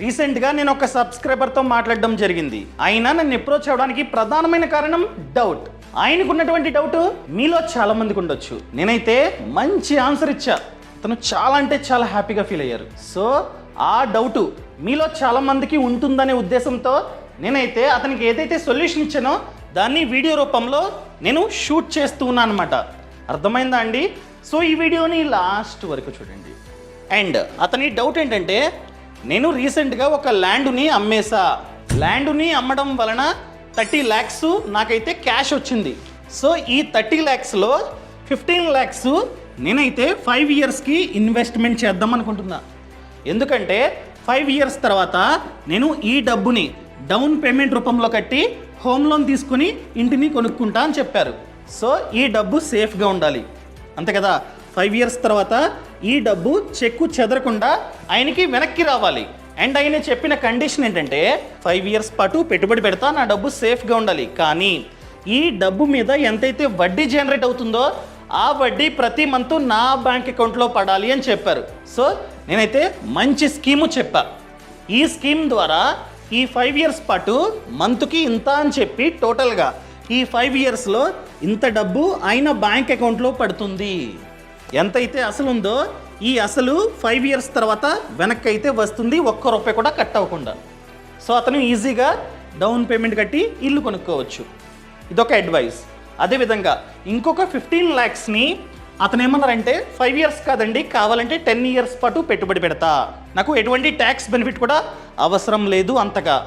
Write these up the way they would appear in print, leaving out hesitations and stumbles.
రీసెంట్గా నేను ఒక సబ్స్క్రైబర్తో మాట్లాడడం జరిగింది. ఆయన నన్ను అప్రోచ్ అవ్వడానికి ప్రధానమైన కారణం డౌట్. ఆయనకు ఉన్నటువంటి డౌట్ మీలో చాలా మందికి ఉండొచ్చు. నేనైతే మంచి ఆన్సర్ ఇచ్చా. అతను చాలా అంటే చాలా హ్యాపీగా ఫీల్ అయ్యారు. సో ఆ డౌట్ మీలో చాలా మందికి ఉంటుందనే ఉద్దేశంతో నేనైతే అతనికి ఏదైతే సొల్యూషన్ ఇచ్చానో దాన్ని వీడియో రూపంలో నేను షూట్ చేస్తూ ఉన్నాను అనమాట. అర్థమైందా అండి? సో ఈ వీడియోని లాస్ట్ వరకు చూడండి. అండ్ అతని డౌట్ ఏంటంటే, నేను రీసెంట్గా ఒక ల్యాండ్ని అమ్మేసా. ల్యాండ్ని అమ్మడం వలన 30 lakhs నాకైతే క్యాష్ వచ్చింది. సో ఈ 30 lakhsలో 15 lakhs నేనైతే 5 yearsకి ఇన్వెస్ట్మెంట్ చేద్దాం అనుకుంటున్నా. ఎందుకంటే 5 years తర్వాత నేను ఈ డబ్బుని డౌన్ పేమెంట్ రూపంలో కట్టి హోమ్ లోన్ తీసుకుని ఇంటిని కొనుక్కుంటా అని చెప్పారు. సో ఈ డబ్బు సేఫ్గా ఉండాలి అంతే కదా. 5 years తర్వాత ఈ డబ్బు చెక్కు చెదరకుండా ఆయనకి వెనక్కి రావాలి. అండ్ ఆయన చెప్పిన కండిషన్ ఏంటంటే 5 years పాటు పెట్టుబడి పెడతా, నా డబ్బు సేఫ్గా ఉండాలి, కానీ ఈ డబ్బు మీద ఎంతైతే వడ్డీ జనరేట్ అవుతుందో ఆ వడ్డీ ప్రతి మంత్ నా బ్యాంక్ అకౌంట్లో పడాలి అని చెప్పారు. సో నేనైతే మంచి స్కీము చెప్పా. ఈ స్కీమ్ ద్వారా ఈ 5 years పాటు మంత్కి ఇంత అని చెప్పి టోటల్గా ఈ 5 yearsలో ఇంత డబ్బు ఆయన బ్యాంక్ అకౌంట్లో పడుతుంది. ఎంతైతే అసలు ఉందో ఈ అసలు 5 years తర్వాత వెనక్కి అయితే వస్తుంది, ఒక్క రూపాయి కూడా కట్ అవ్వకుండా. సో అతను ఈజీగా డౌన్ పేమెంట్ కట్టి ఇల్లు కొనుక్కోవచ్చు. ఇదొక అడ్వైస్. అదేవిధంగా ఇంకొక 15 lakhsని అతను ఏమన్నారంటే 5 years కాదండి, కావాలంటే 10 years పాటు పెట్టుబడి పెడతా, నాకు ఎటువంటి ట్యాక్స్ బెనిఫిట్ కూడా అవసరం లేదు అంతగా.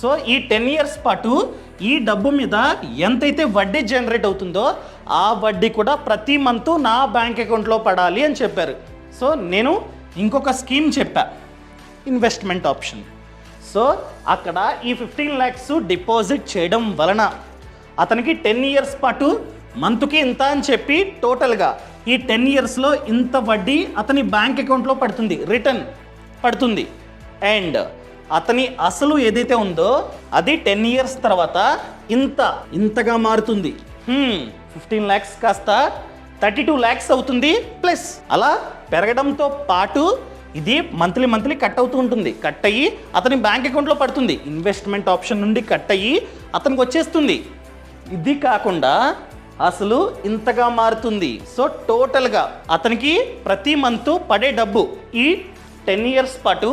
సో ఈ 10 years పాటు ఈ డబ్బు మీద ఎంతైతే వడ్డీ జనరేట్ అవుతుందో ఆ వడ్డీ కూడా ప్రతి మంత్ నా బ్యాంక్ అకౌంట్లో పడాలి అని చెప్పారు. సో నేను ఇంకొక స్కీమ్ చెప్పా, ఇన్వెస్ట్మెంట్ ఆప్షన్. సో అక్కడ ఈ 15 lakhs డిపాజిట్ చేయడం వలన అతనికి 10 years పాటు మంత్కి ఇంత అని చెప్పి టోటల్గా ఈ 10 yearsలో ఇంత వడ్డీ అతని బ్యాంక్ అకౌంట్లో పడుతుంది, రిటర్న్ పడుతుంది. అండ్ అతని అసలు ఏదైతే ఉందో అది 10 years తర్వాత ఇంతగా మారుతుంది. 15 lakhs కాస్త 32 lakhs అవుతుంది. ప్లస్ అలా పెరగడంతో పాటు ఇది మంత్లీ కట్ అవుతూ ఉంటుంది. కట్ అయ్యి అతని బ్యాంక్ అకౌంట్లో పడుతుంది. ఇన్వెస్ట్మెంట్ ఆప్షన్ నుండి కట్ అయ్యి అతనికి వచ్చేస్తుంది. ఇది కాకుండా అసలు ఇంతగా మారుతుంది. సో టోటల్గా అతనికి ప్రతి మంత్ పడే డబ్బు ఈ 10 years పాటు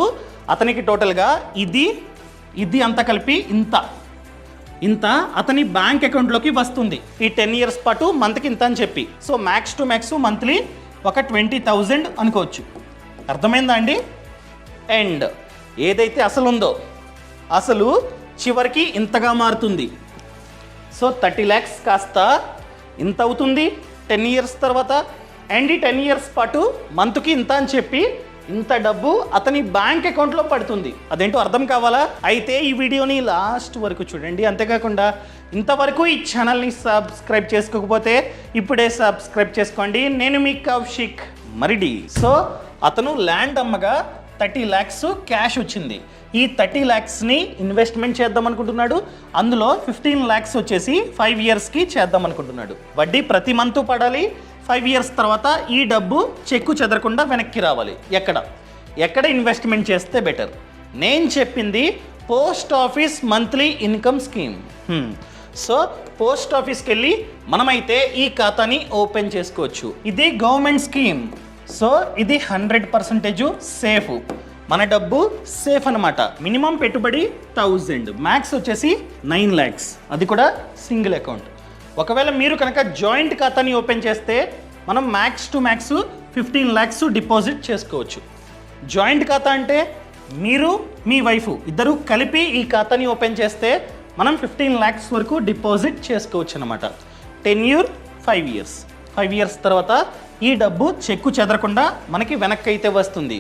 అతనికి టోటల్గా ఇది అంతా కలిపి ఇంత అతని బ్యాంక్ అకౌంట్లోకి వస్తుంది. ఈ 10 years పాటు మంత్కి ఇంత అని చెప్పి. So max to max monthly ఒక 20,000 అనుకోవచ్చు. అర్థమైందా అండి? అండ్ ఏదైతే అసలు ఉందో అసలు చివరికి ఇంతగా మారుతుంది. సో 30 lakhs కాస్త ఇంత అవుతుంది 10 years తర్వాత. అండ్ ఈ 10 years పాటు మంత్కి ఇంత అని చెప్పి ఇంత డబ్బు అతని బ్యాంక్ అకౌంట్లో పడుతుంది. అదేంటో అర్థం కావాలా? అయితే ఈ వీడియోని లాస్ట్ వరకు చూడండి. అంతేకాకుండా ఇంతవరకు ఈ ఛానల్ని సబ్స్క్రైబ్ చేసుకోకపోతే ఇప్పుడే సబ్స్క్రైబ్ చేసుకోండి. నేను మీ కౌశిక్ మరిడి. సో అతను ల్యాండ్ అమ్మగా 30 lakhs క్యాష్ వచ్చింది. ఈ 30 lakhsని ఇన్వెస్ట్మెంట్ చేద్దాం అనుకుంటున్నాడు. అందులో 15 lakhs వచ్చేసి 5 yearsకి చేద్దాం అనుకుంటున్నాడు. వడ్డీ ప్రతి మంత్ పడాలి. 5 years తర్వాత ఈ డబ్బు చెక్కు చెదరకుండా వెనక్కి రావాలి. ఎక్కడ ఇన్వెస్ట్మెంట్ చేస్తే బెటర్? నేను చెప్పింది post office monthly income scheme. So post ఆఫీస్కి వెళ్ళి మనమైతే ఈ ఖాతాని ఓపెన్ చేసుకోవచ్చు. ఇది గవర్నమెంట్ స్కీమ్. సో ఇది 100% సేఫ్. మన డబ్బు సేఫ్ అనమాట. మినిమం పెట్టుబడి 1000, మ్యాక్స్ వచ్చేసి 9 lakhs, అది కూడా సింగిల్ అకౌంట్. ఒకవేళ మీరు కనుక జాయింట్ ఖాతాని ఓపెన్ చేస్తే మనం max to max 15 lakhs deposit చేసుకోవచ్చు. జాయింట్ ఖాతా అంటే మీరు మీ వైఫ్ ఇద్దరు కలిపి ఈ ఖాతాని ఓపెన్ చేస్తే మనం 15 lakhs వరకు డిపాజిట్ చేసుకోవచ్చు అనమాట. 10 year 5 years. 5 years తర్వాత ఈ డబ్బు చెక్కు చెదరకుండా మనకి వెనక్కి అయితే వస్తుంది.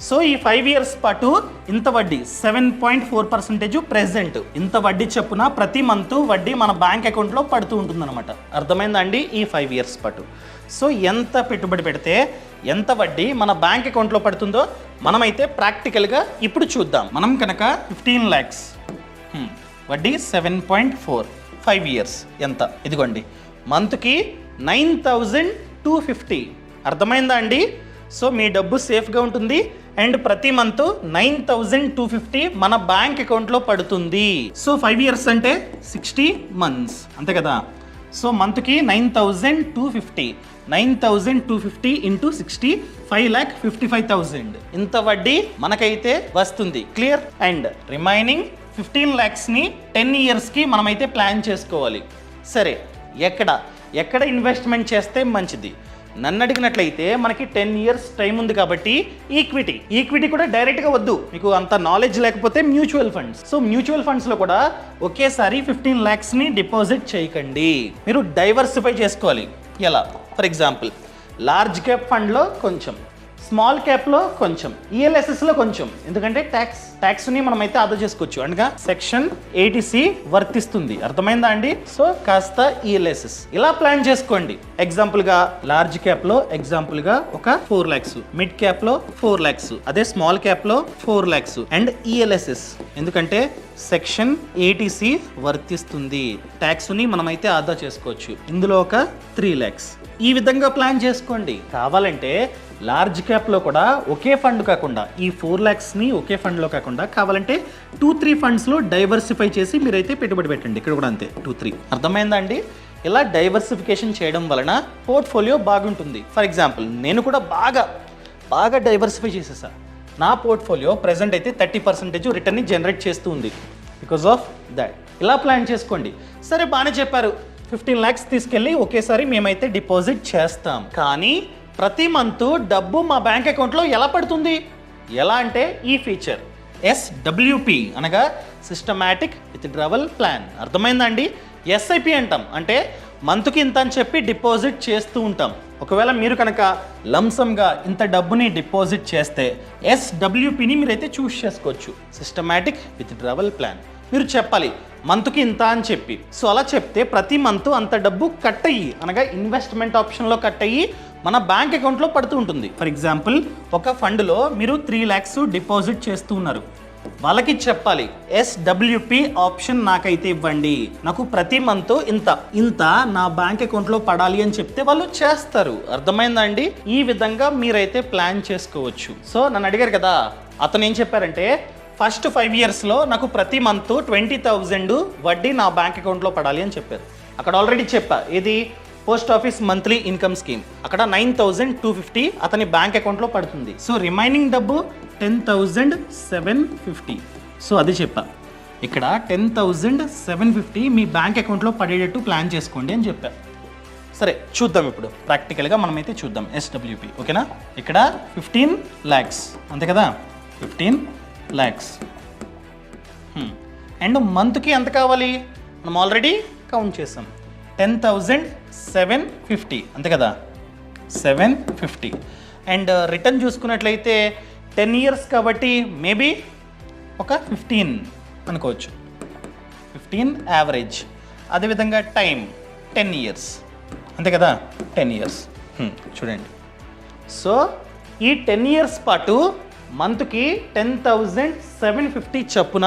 సో ఈ 5 years పాటు ఇంత వడ్డీ 7.4% ప్రెజెంట్ ఇంత వడ్డీ చెప్పున ప్రతి మంత్ వడ్డీ మన బ్యాంక్ అకౌంట్లో పడుతూ ఉంటుందన్నమాట. అర్థమైందా అండి? ఈ 5 years పాటు. సో ఎంత పెట్టుబడి పెడితే ఎంత వడ్డీ మన బ్యాంక్ అకౌంట్లో పడుతుందో మనమైతే ప్రాక్టికల్గా ఇప్పుడు చూద్దాం. మనం కనుక 15 lakhs వడ్డీ 7.4 5 years ఎంత? ఇదిగోండి, మంత్కి 9,250. అర్థమైందా అండి? సో మీ డబ్బు సేఫ్గా ఉంటుంది అండ్ ప్రతి మంత్ 9,250 మన బ్యాంక్ అకౌంట్లో పడుతుంది. సో 5 years అంటే 60 months అంతే కదా. సో మంత్కి 9,250 ఇంటూ 60 5,55,000 ఇంత వడ్డీ మనకైతే వస్తుంది. క్లియర్. అండ్ రిమైనింగ్ 15 lakhsని 10 yearsకి మనమైతే ప్లాన్ చేసుకోవాలి. సరే, ఎక్కడ ఇన్వెస్ట్మెంట్ చేస్తే మంచిది? నన్ను అడిగినట్లయితే మనకి 10 years టైం ఉంది కాబట్టి ఈక్విటీ కూడా డైరెక్ట్గా వద్దు, మీకు అంత నాలెడ్జ్ లేకపోతే మ్యూచువల్ ఫండ్స్. సో మ్యూచువల్ ఫండ్స్లో కూడా ఒకేసారి 15 lakhsని డిపాజిట్ చేయకండి, మీరు డైవర్సిఫై చేసుకోవాలి. ఎలా? ఫర్ ఎగ్జాంపుల్ లార్జ్ క్యాప్ ఫండ్లో కొంచెం, స్మాల్ క్యాప్లో కొంచెం, ఈఎల్ఎస్ఎస్లో కొంచెం, ఎందుకంటే ట్యాక్స్ని మనమైతే ఆదా చేసుకోవచ్చు. అనగా సెక్షన్ 80C వర్తిస్తుంది. అర్థమైందా అండి? సో కాస్త ఈఎల్ఎస్ఎస్ ఇలా ప్లాన్ చేసుకోండి. ఎగ్జాంపుల్గా లార్జ్ క్యాప్లో ఎగ్జాంపుల్గా ఒక 4 lakhs, మిడ్ క్యాప్లో 4 lakhs, అదే స్మాల్ క్యాప్లో 4 lakhs అండ్ ఈఎల్ఎస్ఎస్ ఎందుకంటే సెక్షన్ 80C వర్తిస్తుంది. ట్యాక్స్ని మనమైతే ఆదా చేసుకోవచ్చు. ఇందులో ఒక 3 lakhs. ఈ విధంగా ప్లాన్ చేసుకోండి. కావాలంటే లార్జ్ క్యాప్లో కూడా ఒకే ఫండ్ కాకుండా ఈ 4 lakhsని ఒకే ఫండ్లో కాకుండా కావాలంటే 2-3 fundsలో డైవర్సిఫై చేసి మీరైతే పెట్టుబడి పెట్టండి. ఇక్కడ కూడా అంతే 2-3. అర్థమైందా అండి? ఇలా డైవర్సిఫికేషన్ చేయడం వలన పోర్ట్ఫోలియో బాగుంటుంది. ఫర్ ఎగ్జాంపుల్ నేను కూడా బాగా డైవర్సిఫై చేసేసా. నా పోర్ట్ఫోలియో ప్రెజెంట్ అయితే 30% రిటర్న్ని జనరేట్ చేస్తూ ఉంది బికాస్ ఆఫ్ దాట్. ఇలా ప్లాన్ చేసుకోండి. సరే, బాగానే చెప్పారు. 15 lakhs తీసుకెళ్ళి ఒకేసారి మేమైతే డిపాజిట్ చేస్తాం. కానీ ప్రతి మంత్ డబ్బు మా బ్యాంక్ అకౌంట్లో ఎలా పడుతుంది? ఎలా అంటే ఈ ఫీచర్ SWP అనగా సిస్టమాటిక్ విత్డ్రావల్ ప్లాన్. అర్థమైందా అండి? SIP అంటాం, అంటే మంత్కి ఇంత అని చెప్పి డిపాజిట్ చేస్తూ ఉంటాం. ఒకవేళ మీరు కనుక లంసమ్గా ఇంత డబ్బుని డిపాజిట్ చేస్తే SWPని మీరైతే చూస్ చేసుకోవచ్చు, సిస్టమాటిక్ విత్డ్రావల్ ప్లాన్. మీరు చెప్పాలి మంత్కి ఇంత అని చెప్పి. సో అలా చెప్తే ప్రతి మంత్ అంత డబ్బు కట్ అయ్యి, అనగా ఇన్వెస్ట్మెంట్ ఆప్షన్లో కట్ అయ్యి మన బ్యాంక్ అకౌంట్లో పడుతూ ఉంటుంది. ఫర్ ఎగ్జాంపుల్ ఒక ఫండ్లో మీరు 3 lakhs డిపాజిట్ చేస్తూ ఉన్నారు. వాళ్ళకి చెప్పాలి SWP ఆప్షన్ నాకైతే ఇవ్వండి, నాకు ప్రతి మంత్ ఇంత నా బ్యాంక్ అకౌంట్లో పడాలి అని చెప్తే వాళ్ళు చేస్తారు. అర్థమైందా అండి? ఈ విధంగా మీరైతే ప్లాన్ చేసుకోవచ్చు. సో నన్ను అడిగారు కదా, అతను ఏం చెప్పారంటే ఫస్ట్ 5 yearsలో నాకు ప్రతి మంత్ 20,000 వడ్డీ నా బ్యాంక్ అకౌంట్లో పడాలి అని చెప్పారు. అక్కడ ఆల్రెడీ చెప్పా, ఏది post office monthly income scheme, అక్కడ 9,250 అతని బ్యాంక్ అకౌంట్లో పడుతుంది. సో రిమైనింగ్ డబ్బు 10,750. సో అది చెప్పా, ఇక్కడ 10,750 మీ బ్యాంక్ అకౌంట్లో పడేటట్టు ప్లాన్ చేసుకోండి అని చెప్పా. సరే చూద్దాం, ఇప్పుడు ప్రాక్టికల్గా మనమైతే చూద్దాం SWP. ఓకేనా? ఇక్కడ 15 lakhs అంతే కదా, 15 lakhs అండ్ మంత్కి ఎంత కావాలి మనం ఆల్రెడీ కౌంట్ చేసాం, 10,750 అంతే కదా, 750. అండ్ రిటర్న్ చూసుకున్నట్లయితే 10 years కాబట్టి మేబీ ఒక 15 అనుకోవచ్చు, 15 యావరేజ్. అదేవిధంగా టైం 10 years అంతే కదా, 10 years. చూడండి, సో ఈ 10 years పాటు మంత్కి 10,750 చొప్పున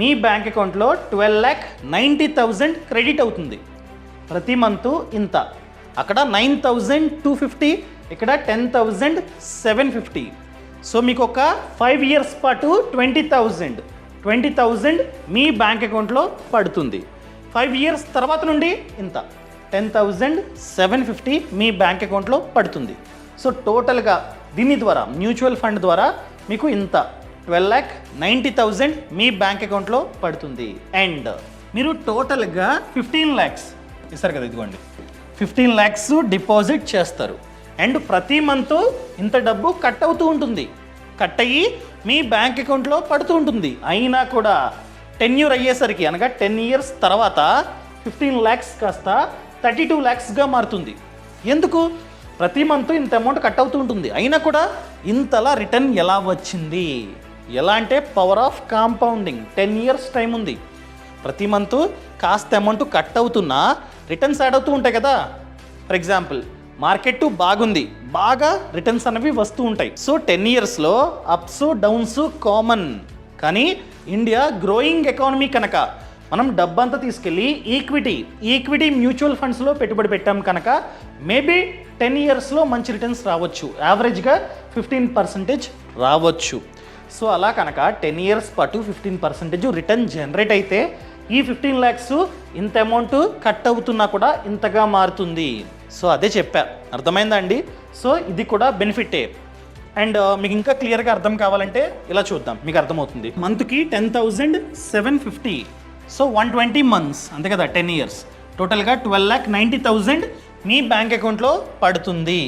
మీ బ్యాంక్ అకౌంట్లో 12,90,000 క్రెడిట్ అవుతుంది. ప్రతి మంత్ ఇంత, అక్కడ 9,250, ఇక్కడ 10,750. సో మీకు ఒక 5 years పాటు 20,000 మీ బ్యాంక్ అకౌంట్లో పడుతుంది. 5 years తర్వాత నుండి ఇంత 10,750 మీ బ్యాంక్ అకౌంట్లో పడుతుంది. సో టోటల్గా దీని ద్వారా మ్యూచువల్ ఫండ్ ద్వారా మీకు ఇంత 12,90,000 మీ బ్యాంక్ అకౌంట్లో పడుతుంది. అండ్ మీరు టోటల్గా 15 lakhs ఇస్తారు కదా, ఇదిగోండి 15 lakhs డిపాజిట్ చేస్తారు. అండ్ ప్రతి మంత్ ఇంత డబ్బు కట్ అవుతూ ఉంటుంది, కట్ అయ్యి మీ బ్యాంక్ అకౌంట్లో పడుతూ ఉంటుంది. అయినా కూడా టెన్యూర్ అయ్యేసరికి, అనగా 10 years తర్వాత 15 lakhs కాస్త 32 lakhsగా మారుతుంది. ఎందుకు? ప్రతి మంత్ ఇంత అమౌంట్ కట్ అవుతూ ఉంటుంది, అయినా కూడా ఇంతలా రిటర్న్ ఎలా వచ్చింది? ఎలా అంటే power of compounding. 10 years time ఉంది, ప్రతి మంత్ కాస్త అమౌంట్ కట్ అవుతున్నా రిటర్న్స్ యాడ్ అవుతూ ఉంటాయి కదా. ఫర్ ఎగ్జాంపుల్ మార్కెట్ బాగుంది, బాగా రిటర్న్స్ అనేవి వస్తూ ఉంటాయి. సో 10 yearsలో అప్స్ డౌన్స్ కామన్. కానీ ఇండియా గ్రోయింగ్ ఎకానమీ కనుక మనం డబ్బంతా తీసుకెళ్ళి ఈక్విటీ మ్యూచువల్ ఫండ్స్లో పెట్టుబడి పెట్టాం కనుక మేబీ 10 ఇయర్స్లో మంచి రిటర్న్స్ రావచ్చు, యావరేజ్గా 15% రావచ్చు. సో అలా కనుక 10 ఇయర్స్ పాటు 15% రిటర్న్ జనరేట్ అయితే ఈ 15 lakhs ఇంత అమౌంట్ కట్ అవుతున్నా కూడా ఇంతగా మారుతుంది. సో అదే చెప్పా, అర్థమైందా అండి? సో ఇది కూడా బెనిఫిటే. అండ్ మీకు ఇంకా క్లియర్గా అర్థం కావాలంటే ఇలా చూద్దాం, మీకు అర్థమవుతుంది. మంత్కి 10,750, సో 120 months అంతే కదా, 10 years టోటల్గా 12,90,000 మీ బ్యాంక్ అకౌంట్లో పడుతుంది.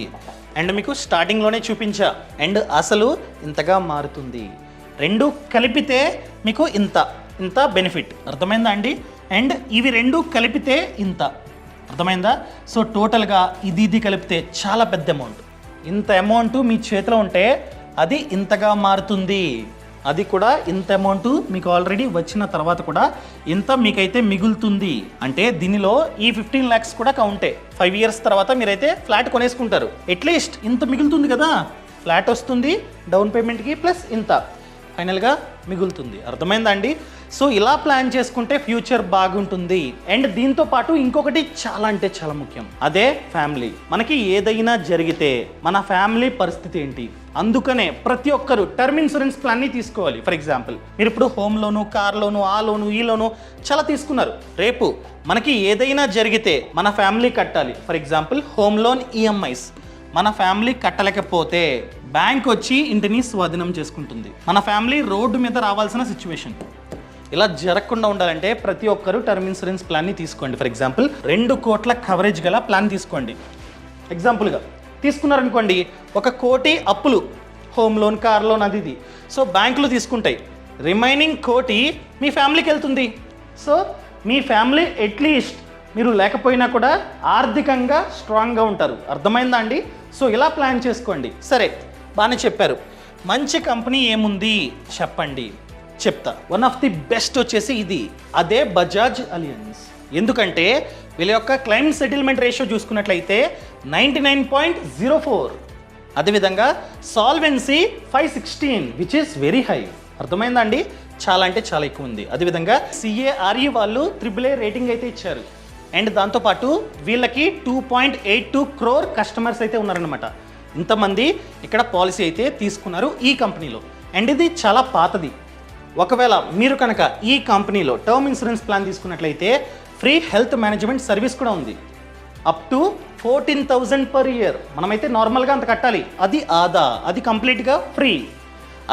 అండ్ మీకు స్టార్టింగ్లోనే చూపించా, అండ్ అసలు ఇంతగా మారుతుంది. రెండు కలిపితే మీకు ఇంత బెనిఫిట్, అర్థమైందా అండి? అండ్ ఇవి రెండు కలిపితే ఇంత, అర్థమైందా? సో టోటల్గా ఇది కలిపితే చాలా పెద్ద అమౌంట్. ఇంత అమౌంట్ మీ చేతిలో ఉంటే అది ఇంతగా మారుతుంది. అది కూడా ఇంత అమౌంట్ మీకు ఆల్రెడీ వచ్చిన తర్వాత కూడా ఇంత మీకైతే మిగులుతుంది. అంటే దీనిలో ఈ 15 lakhs కూడా కౌంటే. 5 years తర్వాత మీరైతే ఫ్లాట్ కొనేసుకుంటారు, అట్లీస్ట్ ఇంత మిగులుతుంది కదా, ఫ్లాట్ వస్తుంది, డౌన్ పేమెంట్కి ప్లస్ ఇంత ఫైనల్గా మిగులుతుంది. అర్థమైందా అండి? సో ఇలా ప్లాన్ చేసుకుంటే ఫ్యూచర్ బాగుంటుంది. అండ్ దీంతో పాటు ఇంకొకటి చాలా అంటే చాలా ముఖ్యం, అదే ఫ్యామిలీ. మనకి ఏదైనా జరిగితే మన ఫ్యామిలీ పరిస్థితి ఏంటి? అందుకనే ప్రతి ఒక్కరు టర్మ్ ఇన్సూరెన్స్ ప్లాన్ని తీసుకోవాలి. ఫర్ ఎగ్జాంపుల్, మీరు ఇప్పుడు హోమ్ లోను, కార్ లోను, ఆ లోను, ఈ లోను చాలా తీసుకున్నారు. రేపు మనకి ఏదైనా జరిగితే మన ఫ్యామిలీ కట్టాలి. For example home loan EMIs మన ఫ్యామిలీ కట్టలేకపోతే బ్యాంక్ వచ్చి ఇంటిని స్వాధీనం చేసుకుంటుంది. మన ఫ్యామిలీ రోడ్డు మీద రావాల్సిన సిచ్యువేషన్. ఇలా జరగకుండా ఉండాలంటే ప్రతి ఒక్కరు టర్మ్ ఇన్సూరెన్స్ ప్లాన్ని తీసుకోండి. ఫర్ ఎగ్జాంపుల్ 2 కోట్ల కవరేజ్ గల ప్లాన్ తీసుకోండి. ఎగ్జాంపుల్గా తీసుకున్నారనుకోండి, 1 కోటి అప్పులు, హోమ్ లోన్, కార్ లోన్, అది ఇది. సో బ్యాంకులు తీసుకుంటాయి, రిమైనింగ్ 1 కోటి మీ ఫ్యామిలీకి వెళ్తుంది. సో మీ ఫ్యామిలీ అట్లీస్ట్ మీరు లేకపోయినా కూడా ఆర్థికంగా స్ట్రాంగ్గా ఉంటారు. అర్థమైందా అండి? సో ఇలా ప్లాన్ చేసుకోండి. సరే, బాగానే చెప్పారు. మంచి కంపెనీ ఏముంది చెప్పండి, చెప్తా. వన్ ఆఫ్ ది బెస్ట్ వచ్చేసి ఇది, అదే బజాజ్ అలియన్స్. ఎందుకంటే వీళ్ళ యొక్క క్లెయిమ్ సెటిల్మెంట్ రేషియో చూసుకున్నట్లయితే 99.04, అదేవిధంగా solvency 516, which is very high. అర్థమైందా అండి? చాలా అంటే చాలా ఎక్కువ ఉంది. అదేవిధంగా CARE వాళ్ళు AAA రేటింగ్ అయితే ఇచ్చారు. అండ్ దాంతోపాటు వీళ్ళకి 2.82 crore కస్టమర్స్ అయితే ఉన్నారనమాట. ఇంతమంది ఇక్కడ పాలసీ అయితే తీసుకున్నారు ఈ కంపెనీలో. అండ్ ఇది చాలా పాతది. ఒకవేళ మీరు కనుక ఈ కంపెనీలో టర్మ్ ఇన్సూరెన్స్ ప్లాన్ తీసుకున్నట్లయితే ఫ్రీ హెల్త్ మేనేజ్మెంట్ సర్వీస్ కూడా ఉంది. Up to 14,000 per year. మనమైతే నార్మల్గా అంత కట్టాలి, అది ఆదా, అది కంప్లీట్గా ఫ్రీ.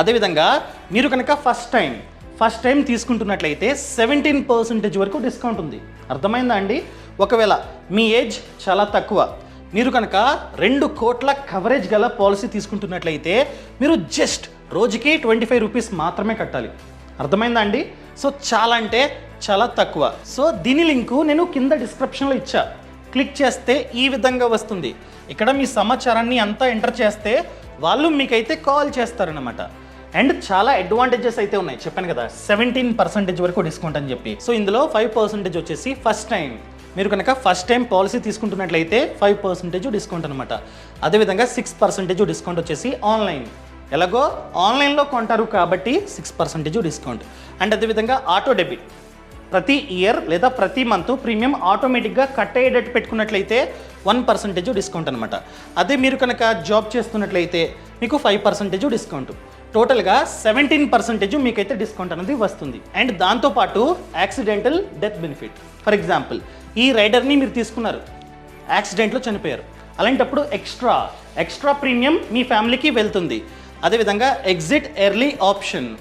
అదేవిధంగా మీరు కనుక ఫస్ట్ టైం తీసుకుంటున్నట్లయితే 17% వరకు డిస్కౌంట్ ఉంది. అర్థమైందా అండి? ఒకవేళ మీ ఏజ్ చాలా తక్కువ, మీరు కనుక 2 కోట్ల కవరేజ్ గల పాలసీ తీసుకుంటున్నట్లయితే మీరు జస్ట్ రోజుకి 25 రూపీస్ మాత్రమే కట్టాలి. అర్థమైందా అండి? సో చాలా అంటే చాలా తక్కువ. సో దీని లింకు నేను కింద డిస్క్రిప్షన్లో ఇచ్చా, క్లిక్ చేస్తే ఈ విధంగా వస్తుంది. ఇక్కడ మీ సమాచారాన్ని అంతా ఎంటర్ చేస్తే వాళ్ళు మీకైతే కాల్ చేస్తారనమాట. అండ్ చాలా అడ్వాంటేజెస్ అయితే ఉన్నాయి, చెప్పాను కదా 17% వరకు డిస్కౌంట్ అని చెప్పి. సో ఇందులో 5% వచ్చేసి ఫస్ట్ టైం, మీరు కనుక ఫస్ట్ టైం పాలసీ తీసుకుంటున్నట్లయితే 5% డిస్కౌంట్ అనమాట. అదేవిధంగా 6% డిస్కౌంట్ వచ్చేసి ఆన్లైన్, ఎలాగో ఆన్లైన్లో కొంటారు కాబట్టి 6% డిస్కౌంట్. అండ్ అదేవిధంగా ఆటో డెబిట్, ప్రతి ఇయర్ లేదా ప్రతి మంత్ ప్రీమియం ఆటోమేటిక్గా కట్ అయ్యేటట్టు పెట్టుకున్నట్లయితే 1% డిస్కౌంట్ అనమాట. అదే మీరు కనుక జాబ్ చేస్తున్నట్లయితే మీకు 5% డిస్కౌంట్. టోటల్గా 17% మీకైతే డిస్కౌంట్ అనేది వస్తుంది. అండ్ దాంతోపాటు accidental death benefit. For example, ఈ రైడర్ని మీరు తీసుకున్నారు, యాక్సిడెంట్లో చనిపోయారు, అలాంటప్పుడు ఎక్స్ట్రా ప్రీమియం మీ ఫ్యామిలీకి వెళ్తుంది. అదేవిధంగా ఎగ్జిట్ ఎర్లీ ఆప్షన్,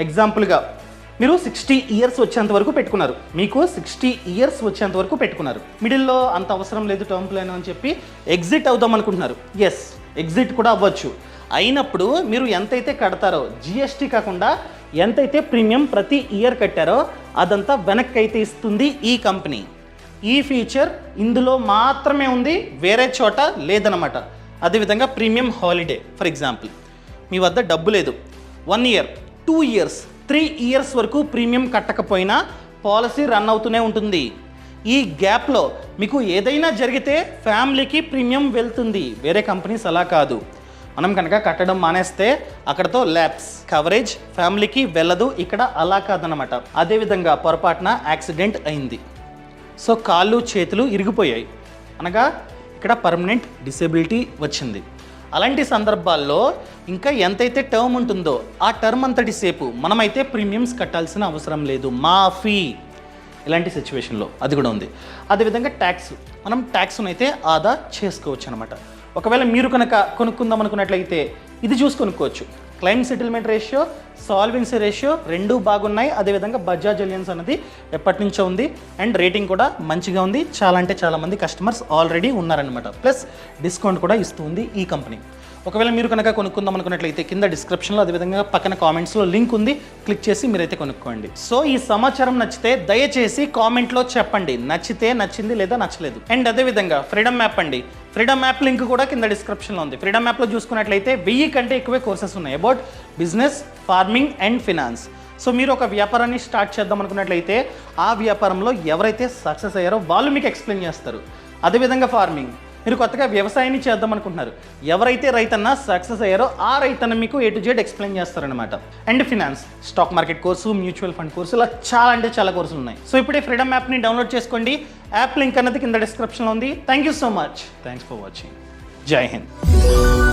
ఎగ్జాంపుల్గా మీరు 60 years వచ్చేంత వరకు పెట్టుకున్నారు, మీకు 60 years వచ్చేంత వరకు పెట్టుకున్నారు, మిడిల్లో అంత అవసరం లేదు టర్మ్ ప్లాన్ అని చెప్పి ఎగ్జిట్ అవుదాం అనుకుంటున్నారు. ఎస్, ఎగ్జిట్ కూడా అవ్వచ్చు. అయినప్పుడు మీరు ఎంతైతే కడతారో, GST కాకుండా ఎంతైతే ప్రీమియం ప్రతి ఇయర్ కట్టారో అదంతా వెనక్కి అయితే ఇస్తుంది ఈ కంపెనీ. ఈ ఫీచర్ ఇందులో మాత్రమే ఉంది, వేరే చోట లేదనమాట. అదేవిధంగా ప్రీమియం హాలిడే, ఫర్ ఎగ్జాంపుల్ మీ వద్ద డబ్బు లేదు, 1 year, 2 years, 3 years వరకు ప్రీమియం కట్టకపోయినా పాలసీ రన్ అవుతూనే ఉంటుంది. ఈ గ్యాప్లో మీకు ఏదైనా జరిగితే ఫ్యామిలీకి ప్రీమియం వెళ్తుంది. వేరే కంపెనీస్ అలా కాదు. మనం కనుక కట్టడం మానేస్తే అక్కడతో ల్యాప్స్, కవరేజ్ ఫ్యామిలీకి వెళ్ళదు. ఇక్కడ అలా కాదనమాట. అదేవిధంగా పొరపాటున యాక్సిడెంట్ అయింది, సో కాళ్ళు చేతులు ఇరిగిపోయాయి, అనగా ఇక్కడ పర్మనెంట్ డిసేబిలిటీ వచ్చింది. అలాంటి సందర్భాల్లో ఇంకా ఎంతైతే టర్మ్ ఉంటుందో ఆ టర్మ్ అంతటి సేపు మనమైతే ప్రీమియమ్స్ కట్టాల్సిన అవసరం లేదు, మాఫీ. ఇలాంటి సిచ్యువేషన్లో అది కూడా ఉంది. అదేవిధంగా ట్యాక్స్, మనం ట్యాక్స్ను అయితే ఆదా చేసుకోవచ్చు అనమాట. ఒకవేళ మీరు కనుక కొనుక్కుందాం అనుకున్నట్లయితే ఇది చూసి కొనుక్కోవచ్చు. Claim settlement ratio, solvency ratio రెండూ బాగున్నాయి. అదేవిధంగా బజాజ్ అలియన్స్ అనేది ఎప్పటి నుంచో ఉంది అండ్ రేటింగ్ కూడా మంచిగా ఉంది. చాలా అంటే చాలామంది కస్టమర్స్ ఆల్రెడీ ఉన్నారనమాట. ప్లస్ డిస్కౌంట్ కూడా ఇస్తూ ఉంది ఈ కంపెనీ. ఒకవేళ మీరు కనుక కొనుక్కుందాం అనుకున్నట్లయితే కింద డిస్క్రిప్షన్లో అదేవిధంగా పక్కన కామెంట్స్లో లింక్ ఉంది, క్లిక్ చేసి మీరైతే కొనుక్కోండి. సో ఈ సమాచారం నచ్చితే దయచేసి కామెంట్లో చెప్పండి, నచ్చితే నచ్చింది లేదా నచ్చలేదు. అండ్ అదేవిధంగా ఫ్రీడమ్ యాప్ అండి, ఫ్రీడమ్ యాప్ లింక్ కూడా కింద డిస్క్రిప్షన్లో ఉంది. ఫ్రీడమ్ యాప్లో చూసుకున్నట్లయితే 1000 కంటే ఎక్కువే కోర్సెస్ ఉన్నాయి about business, farming and finance. So మీరు ఒక వ్యాపారాన్ని స్టార్ట్ చేద్దాం అనుకున్నట్లయితే ఆ వ్యాపారంలో ఎవరైతే సక్సెస్ అయ్యారో వాళ్ళు మీకు ఎక్స్ప్లెయిన్ చేస్తారు. అదేవిధంగా ఫార్మింగ్, మీరు కొత్తగా వ్యవసాయాన్ని చేద్దాం అనుకుంటున్నారు, ఎవరైతే రైతన్న సక్సెస్ అయ్యారో ఆ రైతన్న మీకు A to Z ఎక్స్ప్లెయిన్ చేస్తారనమాట. And finance, stock market course, mutual fund course, ఇలా చాలా అంటే చాలా కోర్సులు ఉన్నాయి. సో ఇప్పుడే ఫ్రీడమ్ యాప్ని డౌన్లోడ్ చేసుకోండి. యాప్ లింక్ అన్నది కింద డిస్క్రిప్షన్లో ఉంది. Thank you so much. Thanks for watching. జై హింద్.